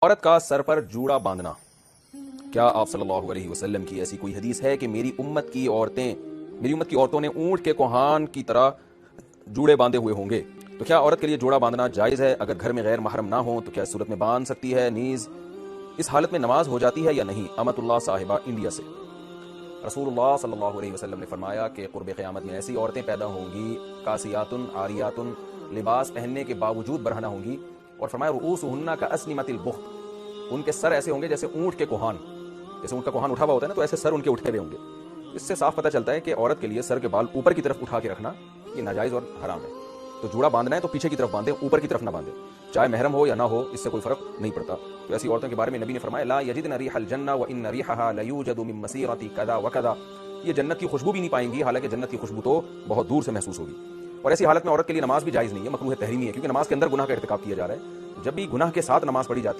औरत का सर पर जूड़ा बांधना। क्या आप सल्लल्लाहु अलैहि वसल्लम की ऐसी कोई हदीस है कि मेरी उम्मत की औरतों ने ऊंट के कोहान की तरह जूड़े बांधे हुए होंगे? तो क्या औरत के लिए जोड़ा बांधना जायज़ है? अगर घर में गैर महरम ना हो तो क्या इस सूरत में बांध सकती है? नीज इस हालत में नमाज हो जाती है या नहीं? अमतुल्लाह साहिबा, इंडिया से। रसूलुल्लाह सल्लल्लाहु अलैहि वसल्लम ने फरमाया कि क़ुर्ब क़यामत में ऐसी औरतें पैदा होंगी, कासियातुन आरियातुन, लिबास पहनने के बावजूद बरहना होंगी। और फरमाया रुऊसुहुन्ना का अस्निमतिल बुख्त, उनके सर ऐसे होंगे जैसे ऊंट के कोहान, जैसे ऊंट का कोहान उठा हुआ होता है ना, तो ऐसे सर उनके उठे हुए होंगे। इससे साफ पता चलता है कि औरत के लिए सर के बाल ऊपर की तरफ उठा के रखना ये नाजायज़ और हराम है। तो जूड़ा बांधना है तो पीछे की तरफ बांधे, ऊपर की तरफ ना बांधे। चाहे महरम हो या ना हो, इससे कोई फर्क नहीं पड़ता। तो ऐसी औरतों के बारे में नबी ने फरमाया ला यजिदन रिहल जन्नह व इन रिहहा लयूजदु मिन मसीरति कदा व कदा, ये जन्नत की खुशबू भी नहीं पाएंगी, हालांकि जन्नत की खुशबू तो बहुत दूर से महसूस होगी। और ऐसी हालत में औरत के लिए नमाज भी जायज़ नहीं है, मकरूह तहरीमी है, क्योंकि नमाज के अंदर गुनाह का इर्तिकाब किया जा रहा है। जब भी गुनाह के साथ नमाज पढ़ी जाती है